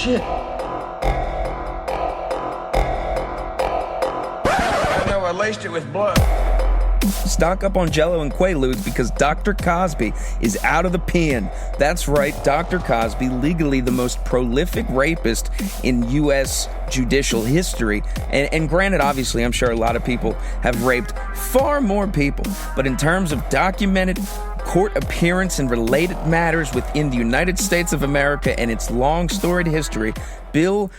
shit. I know I laced it with blood. Stock up on Jell-O and Quaaludes because Dr. Cosby is out of the pen. That's right, Dr. Cosby, legally the most prolific rapist in U.S. judicial history. And granted, obviously, I'm sure a lot of people have raped far more people. But in terms of documented court appearance and related matters within the United States of America and its long storied history, Bill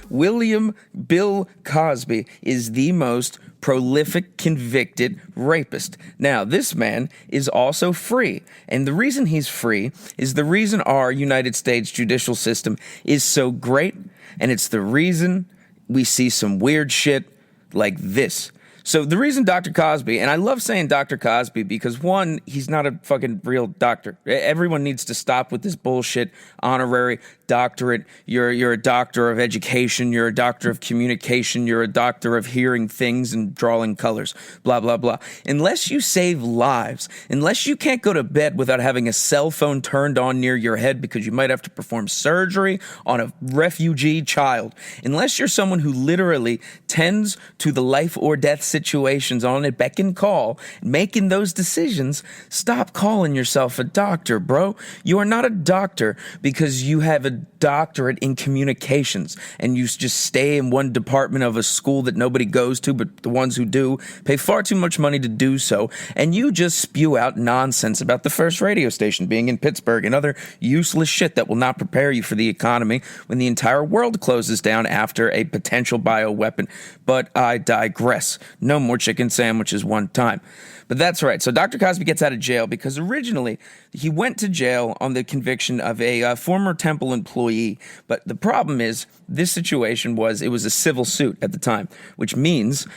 Cosby is the most prolific convicted rapist. Now, this man is also free. And the reason he's free is the reason our United States judicial system is so great. And it's the reason we see some weird shit like this. So the reason Dr. Cosby, and I love saying Dr. Cosby because, one, he's not a fucking real doctor. Everyone needs to stop with this bullshit honorary doctorate. You're a doctor of education. You're a doctor of communication. You're a doctor of hearing things and drawing colors. Blah, blah, blah. Unless you save lives, unless you can't go to bed without having a cell phone turned on near your head because you might have to perform surgery on a refugee child, unless you're someone who literally tends to the life or death situations on a beck and call, making those decisions, stop calling yourself a doctor, bro. You are not a doctor because you have a doctorate in communications and you just stay in one department of a school that nobody goes to, but the ones who do pay far too much money to do so, and you just spew out nonsense about the first radio station being in Pittsburgh and other useless shit that will not prepare you for the economy when the entire world closes down after a potential bioweapon. But I digress. No more chicken sandwiches one time. But that's right. So Dr. Cosby gets out of jail because originally he went to jail on the conviction of a former Temple employee. But the problem is this situation was, it was a civil suit at the time, which means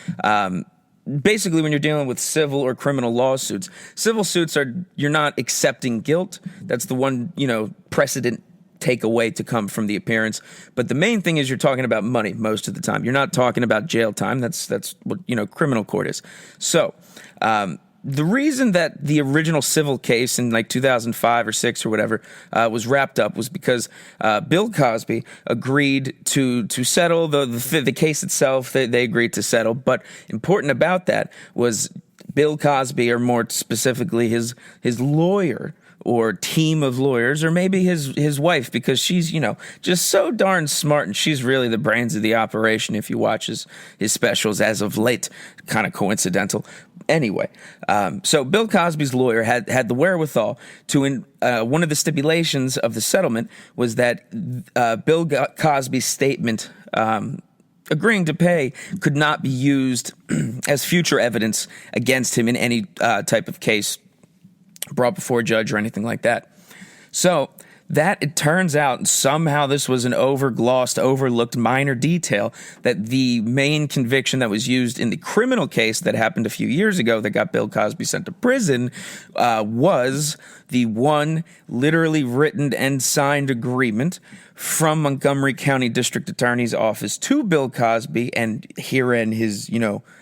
basically when you're dealing with civil or criminal lawsuits, civil suits are, you're not accepting guilt. That's the one, precedent takeaway to come from the appearance. But the main thing is you're talking about money most of the time. You're not talking about jail time. That's what, criminal court is. So, the reason that the original civil case in like 2005 or 6 or whatever was wrapped up was because Bill Cosby agreed to settle the case itself. They agreed to settle. But important about that was Bill Cosby, or more specifically his lawyer, or team of lawyers, or maybe his wife, because she's, just so darn smart, and she's really the brains of the operation if you watch his specials as of late. Kind of coincidental. Anyway, so Bill Cosby's lawyer had the wherewithal to, one of the stipulations of the settlement was that Bill Cosby's statement agreeing to pay could not be used as future evidence against him in any type of case brought before a judge or anything like that. So that, it turns out, somehow this was an overlooked minor detail, that the main conviction that was used in the criminal case that happened a few years ago that got Bill Cosby sent to prison was the one literally written and signed agreement from Montgomery County District Attorney's Office to Bill Cosby, and herein his,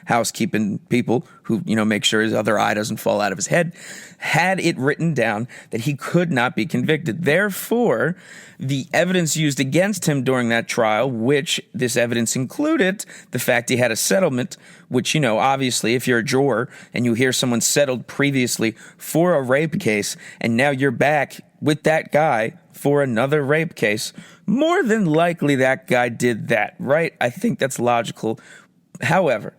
housekeeping people who, make sure his other eye doesn't fall out of his head, had it written down that he could not be convicted. Therefore, the evidence used against him during that trial, which this evidence included the fact he had a settlement, which, obviously, if you're a juror and you hear someone settled previously for a rape case, and now you're back with that guy for another rape case, more than likely that guy did that, right? I think that's logical. However,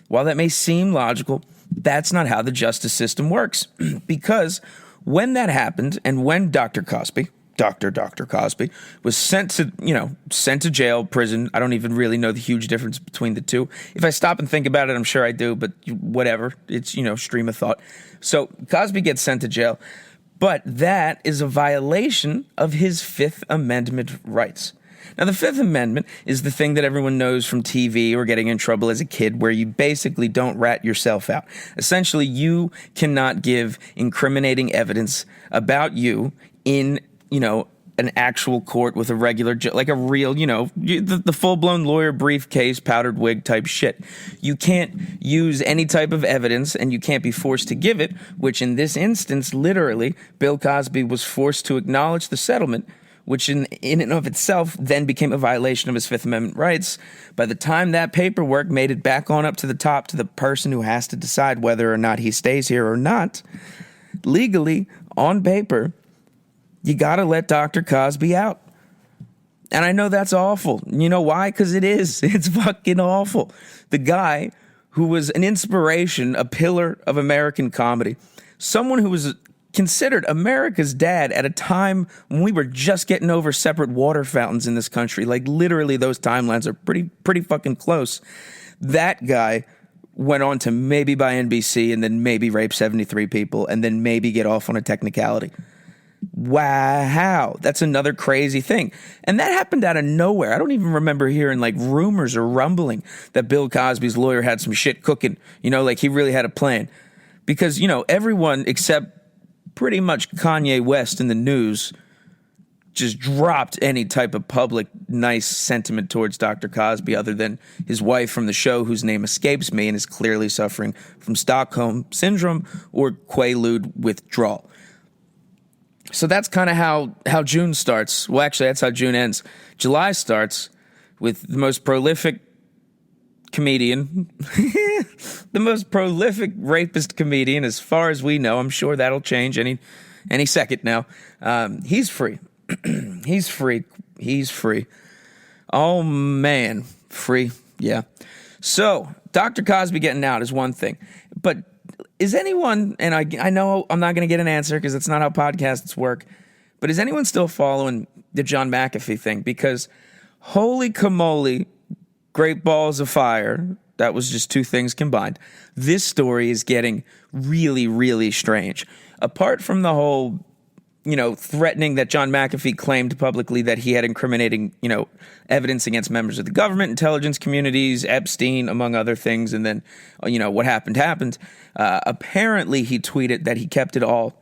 while that may seem logical, that's not how the justice system works. Because when that happened, and when Dr. Cosby was sent to jail, prison, I don't even really know the huge difference between the two. If I stop and think about it, I'm sure I do, but whatever. It's, stream of thought. So Cosby gets sent to jail, but that is a violation of his Fifth Amendment rights. Now, the Fifth Amendment is the thing that everyone knows from TV or getting in trouble as a kid, where you basically don't rat yourself out. Essentially, you cannot give incriminating evidence about you in, an actual court with a regular, like a real, the full-blown lawyer briefcase, powdered wig type shit. You can't use any type of evidence, and you can't be forced to give it, which in this instance, literally, Bill Cosby was forced to acknowledge the settlement, which in and of itself then became a violation of his Fifth Amendment rights. By the time that paperwork made it back on up to the top to the person who has to decide whether or not he stays here or not, legally, on paper, you got to let Dr. Cosby out. And I know that's awful. You know why? Because it is. It's fucking awful. The guy who was an inspiration, a pillar of American comedy, someone who was considered America's dad at a time when we were just getting over separate water fountains in this country. Like, literally, those timelines are pretty fucking close. That guy went on to maybe buy NBC and then maybe rape 73 people and then maybe get off on a technicality. Wow, that's another crazy thing. And that happened out of nowhere. I don't even remember hearing like rumors or rumbling that Bill Cosby's lawyer had some shit cooking, like he really had a plan. Because, everyone except pretty much Kanye West in the news just dropped any type of public nice sentiment towards Dr. Cosby other than his wife from the show, whose name escapes me and is clearly suffering from Stockholm Syndrome or Quaalude withdrawal. So that's kind of how June starts. Well, actually, that's how June ends. July starts with the most prolific comedian, the most prolific rapist comedian, as far as we know. I'm sure that'll change any second now. He's free. He's free. He's free. Oh, man. Free. Yeah. So Dr. Cosby getting out is one thing. But is anyone, and I know I'm not going to get an answer because it's not how podcasts work, but is anyone still following the John McAfee thing? Because holy camole, great balls of fire, that was just two things combined. This story is getting really, really strange. Apart from the whole, threatening that John McAfee claimed publicly that he had incriminating, evidence against members of the government, intelligence communities, Epstein, among other things. And then, what happened. Apparently, he tweeted that he kept it all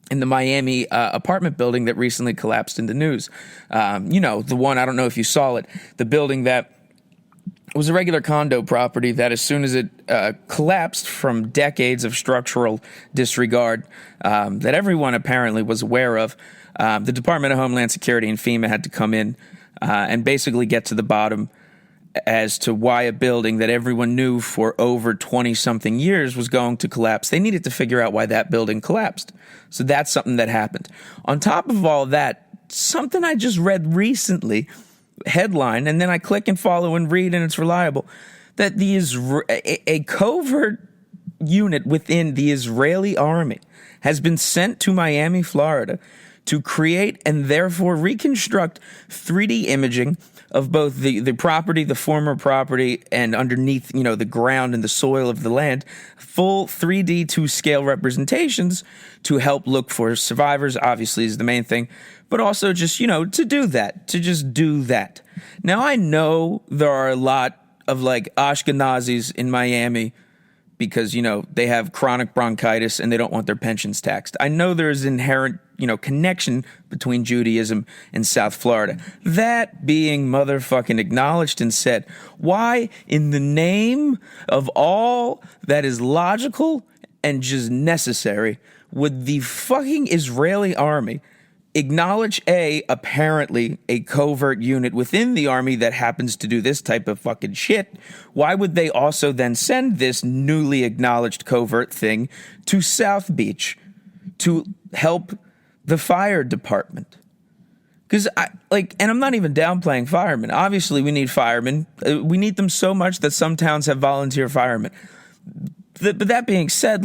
in the Miami apartment building that recently collapsed in the news. The one, I don't know if you saw it, the building that was a regular condo property that as soon as it collapsed from decades of structural disregard that everyone apparently was aware of, the Department of Homeland Security and FEMA had to come in and basically get to the bottom as to why a building that everyone knew for over 20-something years was going to collapse. They needed to figure out why that building collapsed. So that's something that happened. On top of all that, something I just read recently, headline, and then I click and follow and read, and it's reliable, that a covert unit within the Israeli army has been sent to Miami, Florida, to create and therefore reconstruct 3D imaging of both the property, the former property, and underneath, the ground and the soil of the land, full 3D to scale representations to help look for survivors, obviously is the main thing, but also just, to do that. Now, I know there are a lot of like Ashkenazis in Miami because, they have chronic bronchitis and they don't want their pensions taxed. I know there's inherent, connection between Judaism and South Florida. That being motherfucking acknowledged and said, why in the name of all that is logical and just necessary would the fucking Israeli army acknowledge apparently a covert unit within the army that happens to do this type of fucking shit? Why would they also then send this newly acknowledged covert thing to South Beach to help the fire department? Because and I'm not even downplaying firemen. Obviously, we need firemen. We need them so much that some towns have volunteer firemen. But that being said,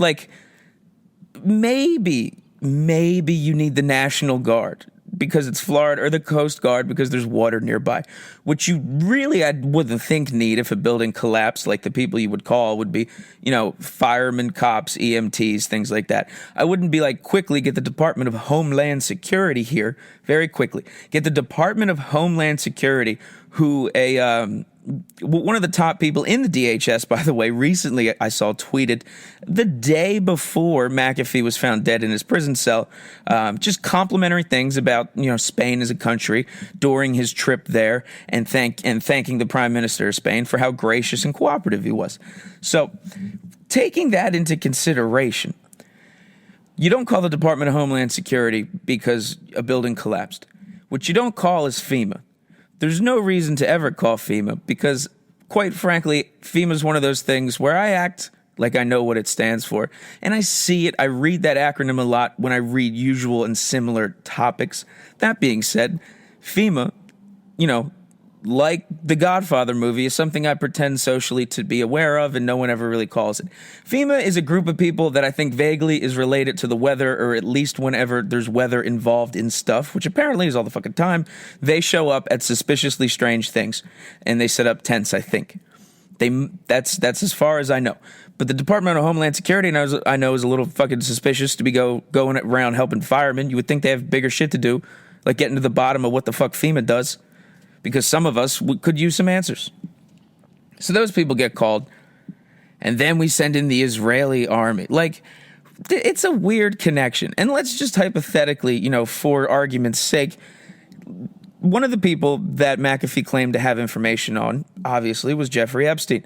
maybe you need the National Guard because it's Florida, or the Coast Guard because there's water nearby, which you really, I wouldn't think need if a building collapsed. Like, the people you would call would be, firemen, cops, EMTs, things like that. I wouldn't be like, quickly get the Department of Homeland Security here, very quickly. Get the Department of Homeland Security, who one of the top people in the DHS, by the way, recently I saw tweeted the day before McAfee was found dead in his prison cell, just complimentary things about, Spain as a country during his trip there, and thanking the Prime Minister of Spain for how gracious and cooperative he was. So, taking that into consideration, you don't call the Department of Homeland Security because a building collapsed. What you don't call is FEMA. There's no reason to ever call FEMA because, quite frankly, FEMA is one of those things where I act like I know what it stands for. And I see it. I read that acronym a lot when I read usual and similar topics. That being said, FEMA, like the Godfather movie, is something I pretend socially to be aware of, and no one ever really calls it. FEMA is a group of people that I think vaguely is related to the weather, or at least whenever there's weather involved in stuff, which apparently is all the fucking time, they show up at suspiciously strange things, and they set up tents, I think. That's as far as I know. But the Department of Homeland Security, I know, is a little fucking suspicious to be going around helping firemen. You would think they have bigger shit to do, like getting to the bottom of what the fuck FEMA does, because some of us could use some answers. So those people get called, and then we send in the Israeli army. Like, it's a weird connection. And let's just hypothetically, for argument's sake, one of the people that McAfee claimed to have information on, obviously, was Jeffrey Epstein.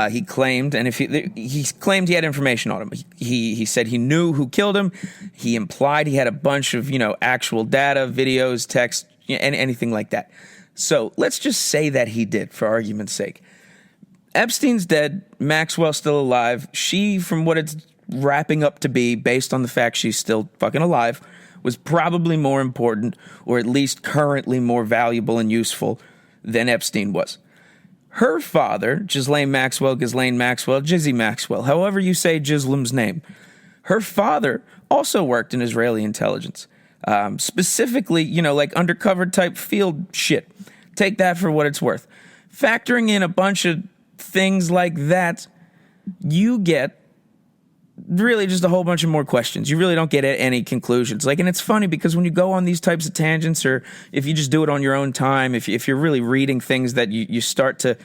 He claimed, and he claimed he had information on him. He said he knew who killed him. He implied he had a bunch of, actual data, videos, text, anything like that. So let's just say that he did, for argument's sake. Epstein's dead. Maxwell's still alive. She, from what it's wrapping up to be, based on the fact she's still fucking alive, was probably more important, or at least currently more valuable and useful than Epstein was. Her father, Ghislaine Maxwell, Jizzy Maxwell, however you say Gislam's name, her father also worked in Israeli intelligence. Specifically, like undercover type field shit. Take that for what it's worth. Factoring in a bunch of things like that, you get really just a whole bunch of more questions. You really don't get any conclusions. And it's funny because when you go on these types of tangents, or if you just do it on your own time, if you're really reading things that you start to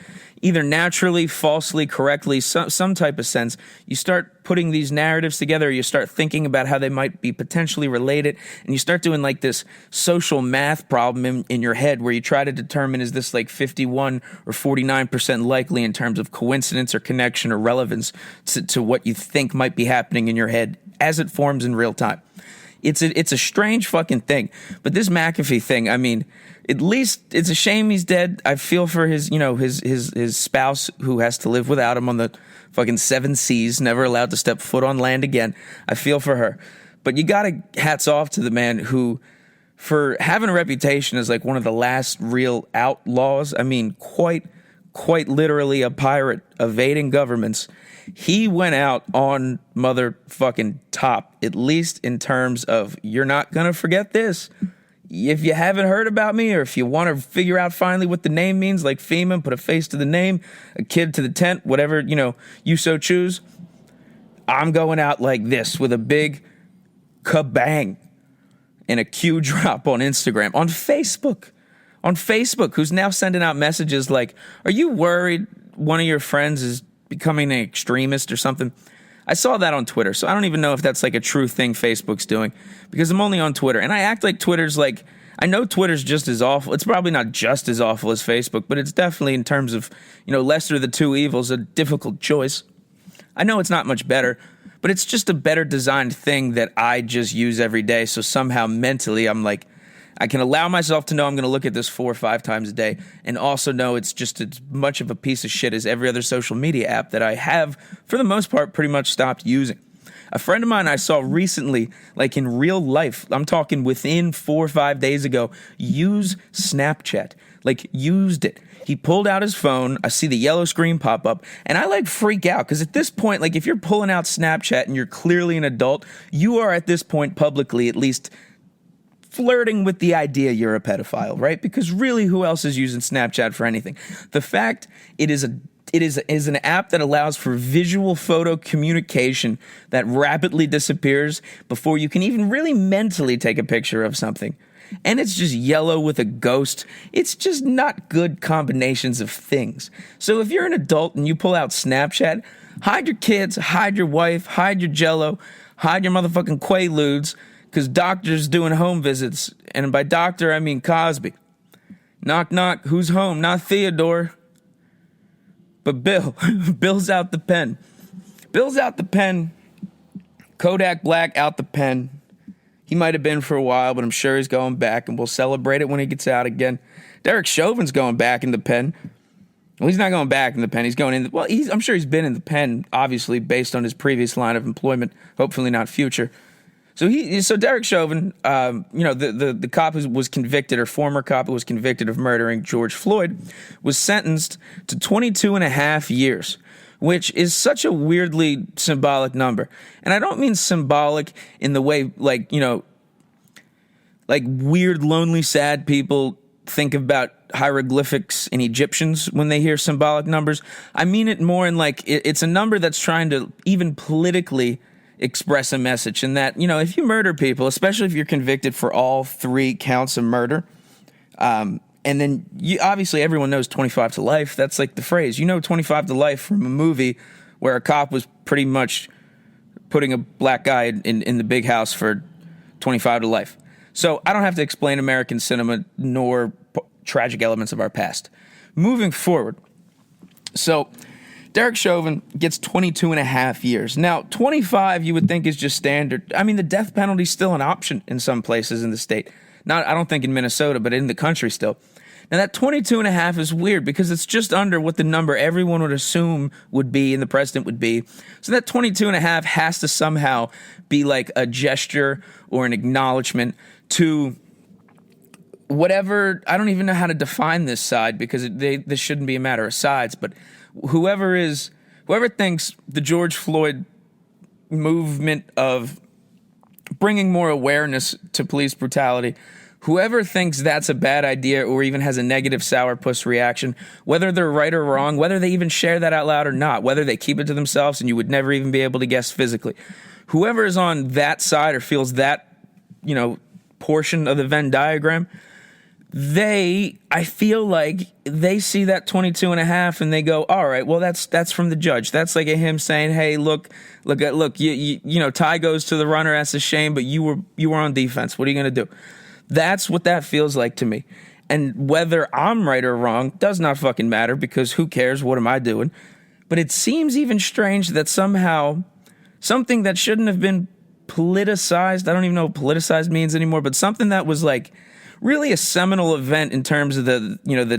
either naturally, falsely, correctly, some type of sense, you start putting these narratives together, you start thinking about how they might be potentially related, and you start doing like this social math problem in your head where you try to determine, is this like 51 or 49% likely in terms of coincidence or connection or relevance to what you think might be happening in your head as it forms in real time. It's a strange fucking thing. But this McAfee thing, I mean, at least it's a shame he's dead. I feel for his spouse who has to live without him on the fucking 7 seas, never allowed to step foot on land again. I feel for her. But you gotta hats off to the man who, for having a reputation as like one of the last real outlaws, I mean, quite literally a pirate evading governments, he went out on motherfucking top, at least in terms of, you're not gonna forget this. If you haven't heard about me, or if you want to figure out finally what the name means, like FEMA, put a face to the name, a kid to the tent, whatever, you so choose, I'm going out like this with a big kabang and a Q drop on Instagram, on Facebook, who's now sending out messages like, are you worried one of your friends is becoming an extremist or something? I saw that on Twitter, so I don't even know if that's like a true thing Facebook's doing, because I'm only on Twitter, and I act like Twitter's like, I know Twitter's just as awful. It's probably not just as awful as Facebook, but it's definitely, in terms of, lesser of the two evils, a difficult choice. I know it's not much better, but it's just a better designed thing that I just use every day, so somehow mentally I'm like, I can allow myself to know I'm going to look at this 4 or 5 times a day, and also know it's just as much of a piece of shit as every other social media app that I have, for the most part, pretty much stopped using. A friend of mine I saw recently, like in real life, I'm talking within 4 or 5 days ago, use Snapchat. Like, used it. He pulled out his phone, I see the yellow screen pop up, and I like freak out, because at this point, like, if you're pulling out Snapchat and you're clearly an adult, you are at this point publicly at least flirting with the idea you're a pedophile, right? Because really, who else is using Snapchat for anything? The fact it is an app that allows for visual photo communication that rapidly disappears before you can even really mentally take a picture of something. And it's just yellow with a ghost. It's just not good combinations of things. So if you're an adult and you pull out Snapchat, hide your kids, hide your wife, hide your Jello, hide your motherfucking Quaaludes, because doctor's doing home visits, and by doctor, I mean Cosby. Knock, knock, who's home? Not Theodore, but Bill. Bill's out the pen. Kodak Black out the pen. He might have been for a while, but I'm sure he's going back, and we'll celebrate it when he gets out again. Derek Chauvin's going back in the pen. Well, he's not going back in the pen. He's going in. I'm sure he's been in the pen, obviously, based on his previous line of employment. Hopefully not future. So Derek Chauvin, the cop who was convicted, or former cop who was convicted of murdering George Floyd, was sentenced to 22 and a half years, which is such a weirdly symbolic number. And I don't mean symbolic in the way, like weird, lonely, sad people think about hieroglyphics in Egyptians when they hear symbolic numbers. I mean it more in it's a number that's trying to even politically express a message, and that, if you murder people, especially if you're convicted for all 3 counts of murder, and then obviously everyone knows 25 to life. That's like the phrase, 25 to life from a movie where a cop was pretty much putting a black guy in the big house for 25 to life. So I don't have to explain American cinema nor tragic elements of our past. Moving forward, so Derek Chauvin gets 22 and a half years. Now, 25 you would think is just standard. I mean, the death penalty is still an option in some places in the state. I don't think in Minnesota, but in the country still. Now, that 22 and a half is weird because it's just under what the number everyone would assume would be and the president would be. So that 22 and a half has to somehow be like a gesture or an acknowledgement to whatever. I don't even know how to define this side because this shouldn't be a matter of sides, but whoever thinks the George Floyd movement of bringing more awareness to police brutality, whoever thinks that's a bad idea or even has a negative sourpuss reaction, whether they're right or wrong, whether they even share that out loud or not, whether they keep it to themselves and you would never even be able to guess physically, whoever is on that side or feels that, portion of the Venn diagram, I feel like they see that 22 and a half and they go, all right, well, that's from the judge. That's like him saying, hey, look, tie goes to the runner. That's a shame, but you were on defense. What are you going to do? That's what that feels like to me. And whether I'm right or wrong does not fucking matter because who cares? What am I doing? But it seems even strange that somehow something that shouldn't have been politicized, I don't even know what politicized means anymore, but something that was like really a seminal event in terms of the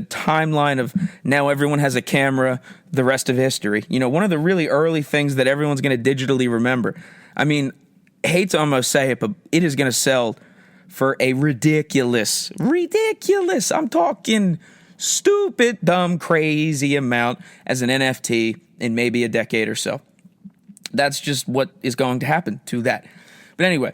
timeline of now everyone has a camera, the rest of history. One of the really early things that everyone's going to digitally remember. I mean, I hate to almost say it, but it is going to sell for a ridiculous, I'm talking stupid, dumb, crazy amount as an NFT in maybe a decade or so. That's just what is going to happen to that. But anyway,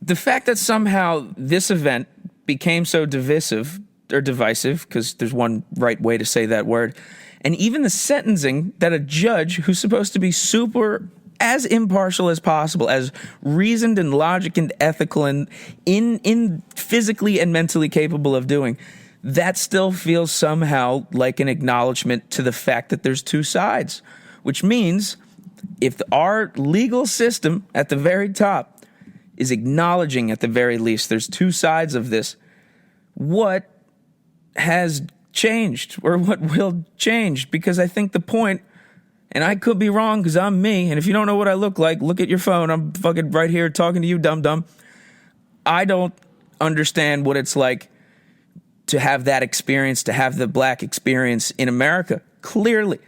the fact that somehow this event became so divisive, because there's one right way to say that word, and even the sentencing that a judge who's supposed to be super as impartial as possible, as reasoned and logic and ethical and in physically and mentally capable of doing, that still feels somehow like an acknowledgement to the fact that there's 2 sides, which means if our legal system at the very top is acknowledging at the very least there's 2 sides of this, what has changed or what will change? Because I think the point, and I could be wrong because I'm me, and if you don't know what I look like, look at your phone. I'm fucking right here talking to you, dum-dum. I don't understand what it's like to have that experience, to have the black experience in America, clearly.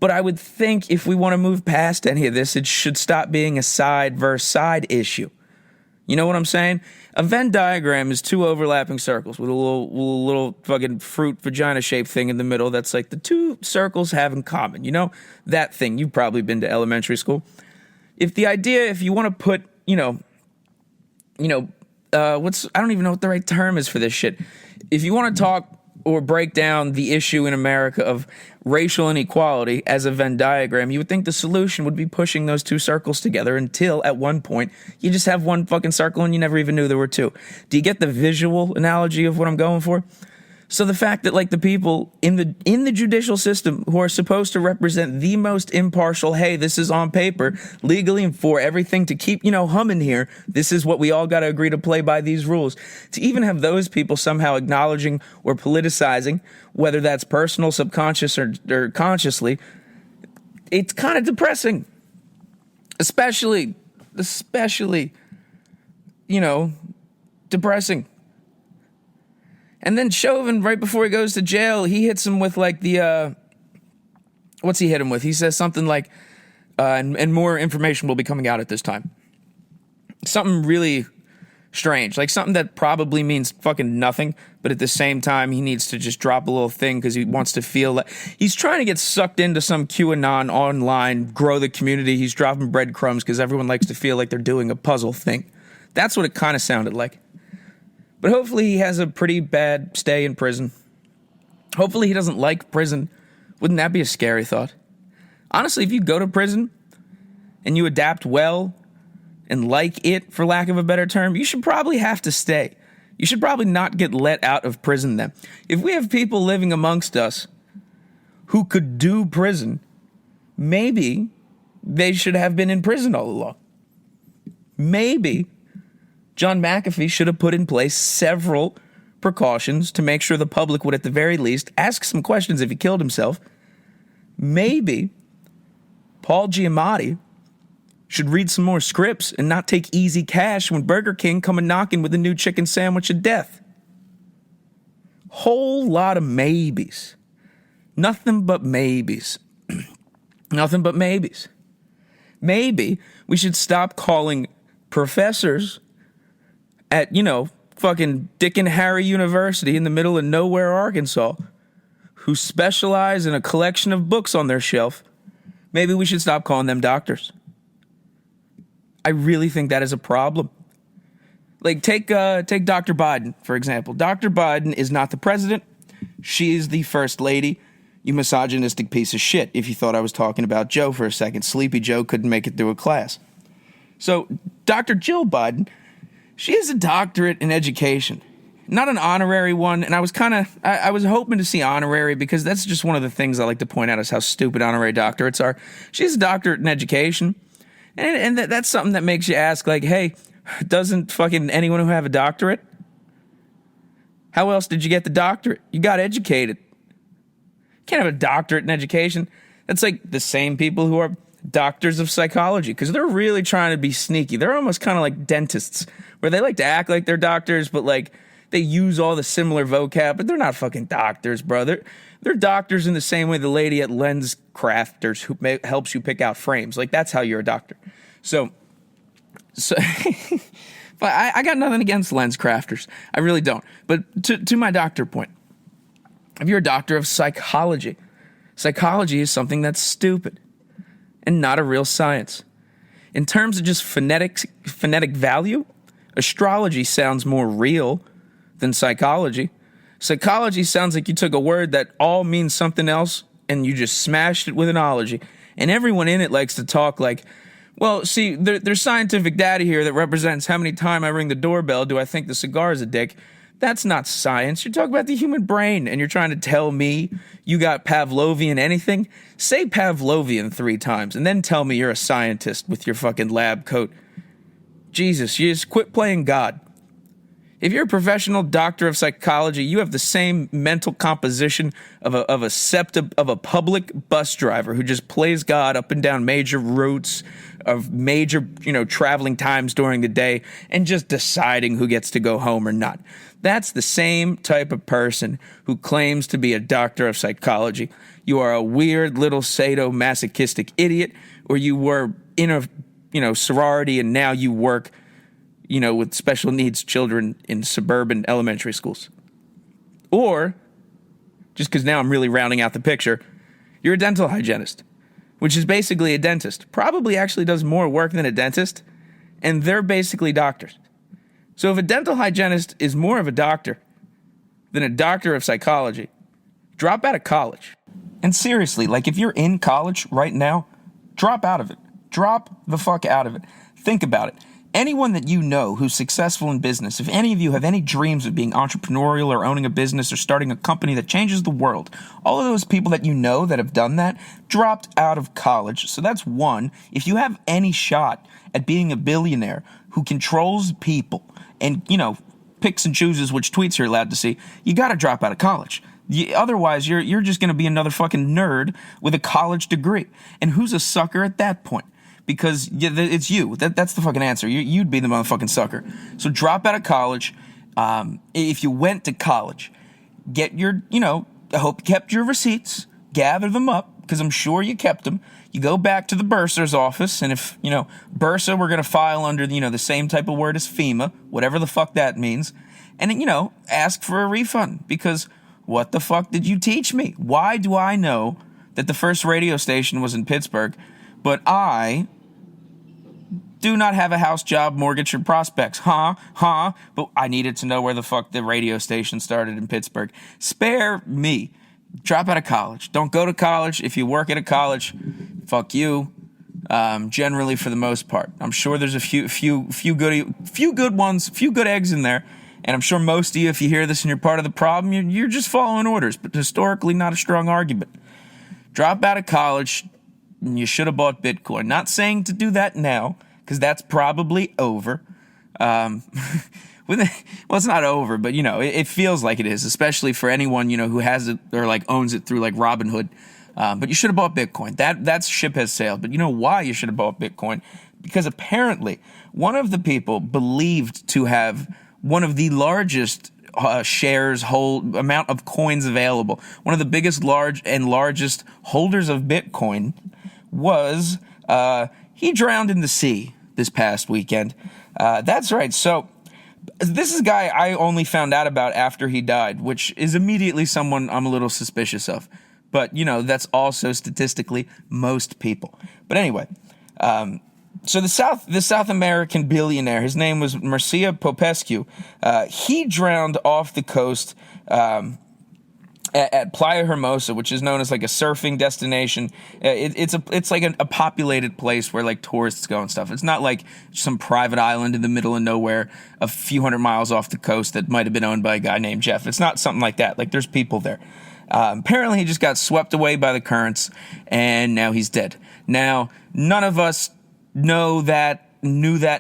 But I would think if we want to move past any of this, it should stop being a side versus side issue. You know what I'm saying? A Venn diagram is 2 overlapping circles with a little fucking fruit vagina shaped thing in the middle. That's like the 2 circles have in common. That thing. You've probably been to elementary school. If you want to put, I don't even know what the right term is for this shit. If you want to talk or break down the issue in America of racial inequality as a Venn diagram, you would think the solution would be pushing those 2 circles together until at one point you just have one fucking circle and you never even knew there were 2. Do you get the visual analogy of what I'm going for? So the fact that like the people in the judicial system who are supposed to represent the most impartial, hey, this is on paper, legally and for everything to keep, humming here, this is what we all got to agree to play by these rules. To even have those people somehow acknowledging or politicizing, whether that's personal, subconscious, or consciously, it's kind of depressing. Especially depressing. And then Chauvin, right before he goes to jail, he hits him with like what's he hit him with? He says something like, and more information will be coming out at this time. Something really strange, like something that probably means fucking nothing, but at the same time, he needs to just drop a little thing because he wants to feel like he's trying to get sucked into some QAnon online, grow the community. He's dropping breadcrumbs because everyone likes to feel like they're doing a puzzle thing. That's what it kind of sounded like. But hopefully he has a pretty bad stay in prison. Hopefully he doesn't like prison. Wouldn't that be a scary thought? Honestly, if you go to prison and you adapt well and like it, for lack of a better term, you should probably have to stay. You should probably not get let out of prison then. If we have people living amongst us who could do prison, maybe they should have been in prison all along. Maybe John McAfee should have put in place several precautions to make sure the public would at the very least ask some questions if he killed himself. Maybe Paul Giamatti should read some more scripts and not take easy cash when Burger King come a knocking with a new chicken sandwich of death. Whole lot of maybes. Nothing but maybes. Nothing but maybes. Maybe we should stop calling professors at, fucking Dick and Harry University in the middle of nowhere, Arkansas, who specialize in a collection of books on their shelf. Maybe we should stop calling them doctors. I really think that is a problem. Like, take Dr. Biden, for example. Dr. Biden is not the president. She is the first lady. You misogynistic piece of shit, if you thought I was talking about Joe for a second. Sleepy Joe couldn't make it through a class. So, Dr. Jill Biden, she has a doctorate in education. Not an honorary one, and I was hoping to see honorary because that's just one of the things I like to point out is how stupid honorary doctorates are. She has a doctorate in education, and that's something that makes you ask, like, hey, doesn't fucking anyone who have a doctorate? How else did you get the doctorate? You got educated. You can't have a doctorate in education. That's like the same people who are doctors of psychology, because they're really trying to be sneaky. They're almost kind of like dentists, where they like to act like they're doctors, but like they use all the similar vocab, but they're not fucking doctors, bro. They're doctors in the same way the lady at Lens Crafters who helps you pick out frames. Like, that's how you're a doctor. So but I got nothing against Lens Crafters. I really don't. But to my doctor point, if you're a doctor of psychology, psychology is something that's stupid and not a real science. In terms of just phonetic value, astrology sounds more real than psychology. Psychology sounds like you took a word that all means something else and you just smashed it with an ology. And everyone in it likes to talk like, well, see, there's scientific data here that represents how many times I ring the doorbell do I think the cigar is a dick. That's not science. You're talking about the human brain, and you're trying to tell me you got Pavlovian anything? Say Pavlovian 3 times, and then tell me you're a scientist with your fucking lab coat. Jesus, you just quit playing God. If you're a professional doctor of psychology, you have the same mental composition of a public bus driver who just plays God up and down major routes of major, traveling times during the day and just deciding who gets to go home or not. That's the same type of person who claims to be a doctor of psychology. You are a weird little sadomasochistic idiot, or you were in a, sorority and now you work with special needs children in suburban elementary schools. Or, just because now I'm really rounding out the picture, you're a dental hygienist, which is basically a dentist. Probably actually does more work than a dentist, and they're basically doctors. So if a dental hygienist is more of a doctor than a doctor of psychology, drop out of college. And seriously, like, if you're in college right now, drop out of it. Drop the fuck out of it. Think about it. Anyone that you know who's successful in business, if any of you have any dreams of being entrepreneurial or owning a business or starting a company that changes the world, all of those people that you know that have done that dropped out of college. So that's one. If you have any shot at being a billionaire who controls people and, picks and chooses which tweets you're allowed to see, you got to drop out of college. Otherwise, you're just going to be another fucking nerd with a college degree. And who's a sucker at that point? because it's you. That's the fucking answer. You'd be the motherfucking sucker. So drop out of college. If you went to college, get your, I hope you kept your receipts, gather them up, because I'm sure you kept them. You go back to the bursar's office, and if, bursa, we're going to file under, the same type of word as FEMA, whatever the fuck that means, and, ask for a refund, because what the fuck did you teach me? Why do I know that the first radio station was in Pittsburgh, but I do not have a house, job, mortgage, or prospects? But I needed to know where the fuck the radio station started in Pittsburgh. Spare me. Drop out of college. Don't go to college. If you work at a college, fuck you. Generally, for the most part, I'm sure there's a few good ones, few good eggs in there, and I'm sure most of you, if you hear this and you're part of the problem, you're just following orders. But historically, not a strong argument. Drop out of college. And you should have bought Bitcoin. Not saying to do that now, because that's probably over. Well, it's not over, but, it feels like it is, especially for anyone, who has it or, owns it through, Robinhood. But you should have bought Bitcoin. That ship has sailed. But you know why you should have bought Bitcoin? Because apparently one of the people believed to have one of the largest amount of coins available, one of the biggest largest holders of Bitcoin was, he drowned in the sea this past weekend. That's right. So this is a guy I only found out about after he died, which is immediately someone I'm a little suspicious of. But, that's also statistically most people. But anyway, so the South American billionaire, his name was Mircea Popescu. He drowned off the coast at Playa Hermosa, which is known as a surfing destination. It's like a populated place where tourists go and stuff. It's not like some private island in the middle of nowhere a few hundred miles off the coast that might have been owned by a guy named Jeff. It's not something like that. There's people there. Apparently he just got swept away by the currents, and now he's dead. Now, none of us knew that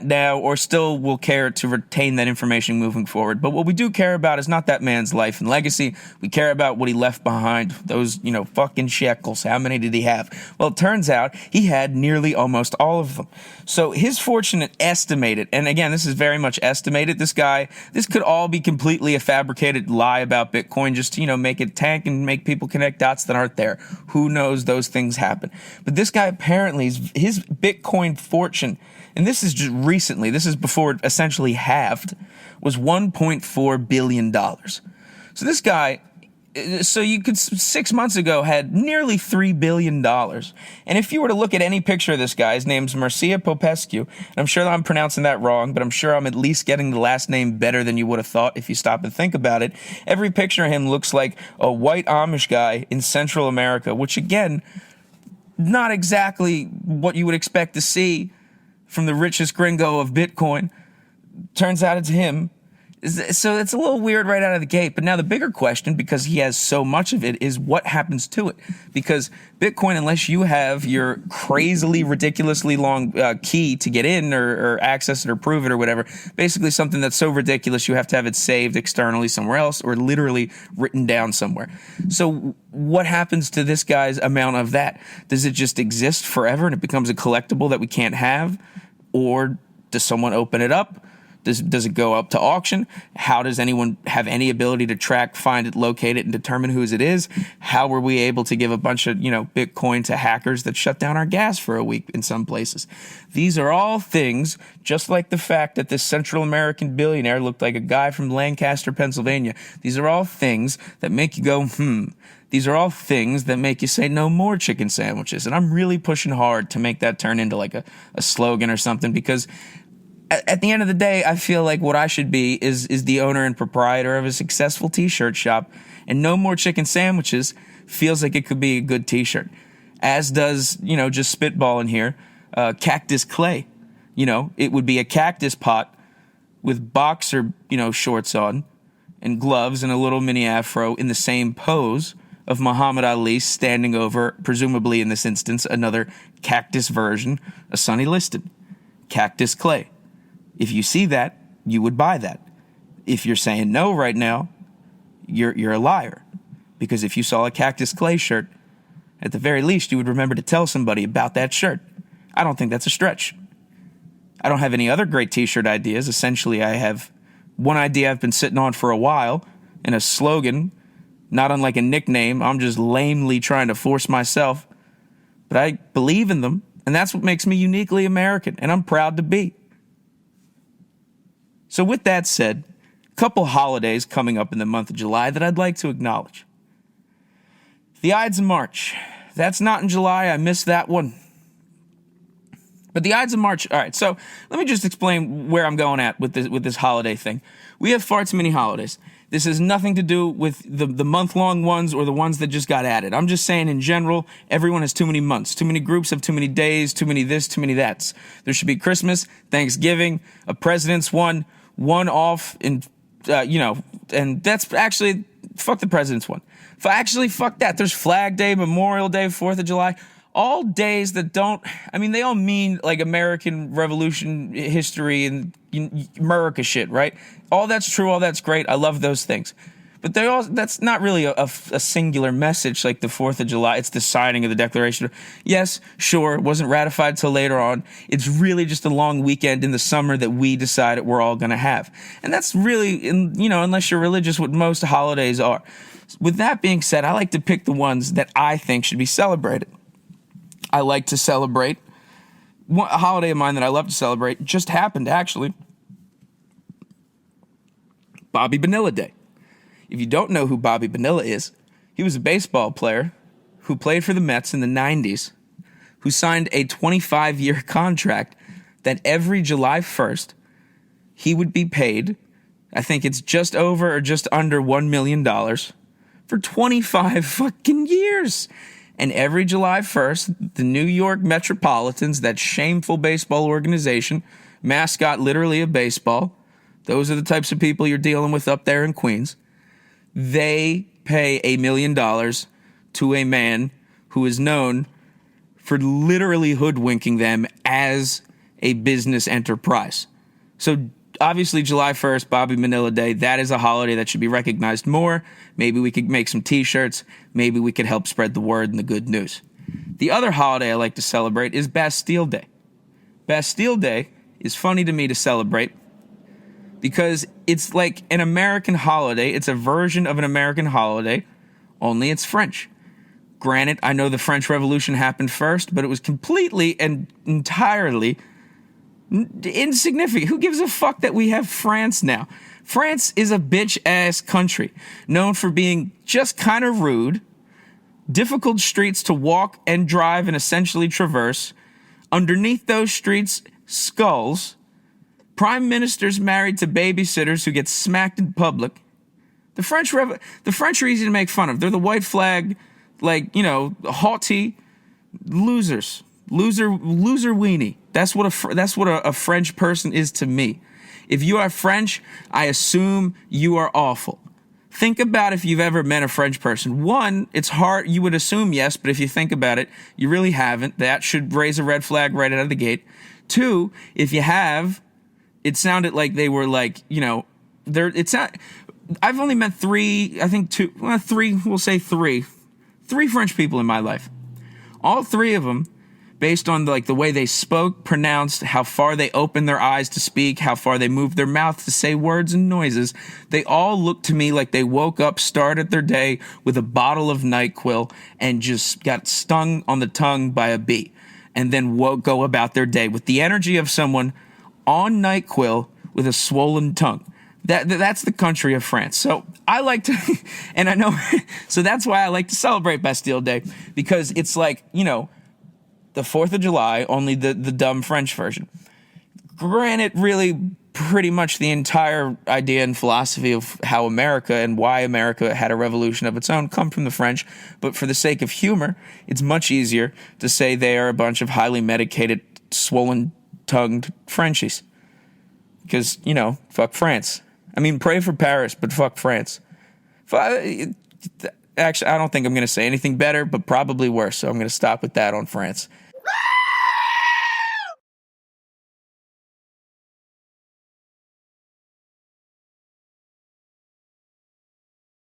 now, or still will care to retain that information moving forward. But what we do care about is not that man's life and legacy. We care about what he left behind, those, fucking shekels. How many did he have? Well, it turns out he had nearly almost all of them. So his fortune estimated, and again, this is very much estimated. This could all be completely a fabricated lie about Bitcoin, just to, make it tank and make people connect dots that aren't there. Who knows? Those things happen. But this guy apparently, his Bitcoin fortune, and this is just recently, this is before it essentially halved, was $1.4 billion. So this guy, you could 6 months ago had nearly $3 billion. And if you were to look at any picture of this guy, his name's Mircea Popescu, and I'm sure that I'm pronouncing that wrong, but I'm sure I'm at least getting the last name better than you would have thought if you stop and think about it. Every picture of him looks like a white Amish guy in Central America, which again, not exactly what you would expect to see from the richest gringo of Bitcoin. Turns out it's him. So it's a little weird right out of the gate. But now the bigger question, because he has so much of it, is what happens to it? Because Bitcoin, unless you have your crazily, ridiculously long key to get in or access it or prove it or whatever, basically something that's so ridiculous you have to have it saved externally somewhere else or literally written down somewhere. So what happens to this guy's amount of that? Does it just exist forever and it becomes a collectible that we can't have? Or does someone open it up? Does it go up to auction? How does anyone have any ability to track, find it, locate it, and determine whose it is? How were we able to give a bunch of, Bitcoin to hackers that shut down our gas for a week in some places? These are all things, just like the fact that this Central American billionaire looked like a guy from Lancaster, Pennsylvania. These are all things that make you go, These are all things that make you say no more chicken sandwiches. And I'm really pushing hard to make that turn into a slogan or something, because at the end of the day, I feel like what I should be is the owner and proprietor of a successful t-shirt shop, and no more chicken sandwiches feels like it could be a good t-shirt. As does, just spitballing here, cactus clay. It would be a cactus pot with boxer, shorts on and gloves and a little mini afro in the same pose of Muhammad Ali standing over, presumably in this instance, another cactus version of Sonny Liston. Cactus clay. If you see that, you would buy that. If you're saying no right now, you're a liar. Because if you saw a Cactus Clay shirt, at the very least, you would remember to tell somebody about that shirt. I don't think that's a stretch. I don't have any other great t-shirt ideas. Essentially, I have one idea I've been sitting on for a while and a slogan, not unlike a nickname. I'm just lamely trying to force myself. But I believe in them, and that's what makes me uniquely American, and I'm proud to be. So with that said, a couple holidays coming up in the month of July that I'd like to acknowledge. The Ides of March. That's not in July. I missed that one. But the Ides of March, all right, so let me just explain where I'm going at with this holiday thing. We have far too many holidays. This has nothing to do with the month-long ones or the ones that just got added. I'm just saying in general, everyone has too many months. Too many groups have too many days, too many this, too many that's. There should be Christmas, Thanksgiving, a president's one off, and, and that's actually, fuck the president's one. Fuck that. There's Flag Day, Memorial Day, 4th of July. All days that don't, they all mean like American Revolution history and America shit, right? All that's true, all that's great. I love those things. But that's not really a singular message like the 4th of July. It's the signing of the Declaration. Yes, sure, it wasn't ratified till later on. It's really just a long weekend in the summer that we decided we're all going to have. And that's really, unless you're religious, what most holidays are. With that being said, I like to pick the ones that I think should be celebrated. I like to celebrate. A holiday of mine that I love to celebrate just happened, actually. Bobby Bonilla Day. If you don't know who Bobby Bonilla is, he was a baseball player who played for the Mets in the 90s, who signed a 25-year contract that every July 1st, he would be paid, I think it's just over or just under $1 million for 25 fucking years. And every July 1st, the New York Metropolitans, that shameful baseball organization, mascot literally of baseball, those are the types of people you're dealing with up there in Queens, they pay $1 million to a man who is known for literally hoodwinking them as a business enterprise. So obviously July 1st, Bobby Bonilla Day, that is a holiday that should be recognized more. Maybe we could make some t-shirts. Maybe we could help spread the word and the good news. The other holiday I like to celebrate is Bastille Day. Bastille Day is funny to me to celebrate because it's like an American holiday. It's a version of an American holiday, only it's French. Granted, I know the French Revolution happened first, but it was completely and entirely insignificant. Who gives a fuck that we have France now? France is a bitch-ass country, known for being just kind of rude, difficult streets to walk and drive and essentially traverse. Underneath those streets, skulls. Prime ministers married to babysitters who get smacked in public. The French are easy to make fun of. They're the white flag, haughty losers. Loser weenie. That's what a French person is to me. If you are French, I assume you are awful. Think about if you've ever met a French person. One, it's hard. You would assume yes, but if you think about it, you really haven't. That should raise a red flag right out of the gate. Two, if you have, it sounded like they were I've only met three French people in my life. All three of them, based on the way they spoke, pronounced, how far they opened their eyes to speak, how far they moved their mouth to say words and noises, they all looked to me like they woke up, started their day with a bottle of NyQuil, and just got stung on the tongue by a bee, and then go about their day with the energy of someone on NyQuil with a swollen tongue. That's the country of France. So I like to, and I know, so that's why I like to celebrate Bastille Day, because it's the 4th of July, only the dumb French version. Granted, really pretty much the entire idea and philosophy of how America and why America had a revolution of its own come from the French, but for the sake of humor, it's much easier to say they are a bunch of highly medicated, swollen-tongued Frenchies. Because, fuck France. Pray for Paris, but fuck France. Actually, I don't think I'm going to say anything better, but probably worse, so I'm going to stop with that on France.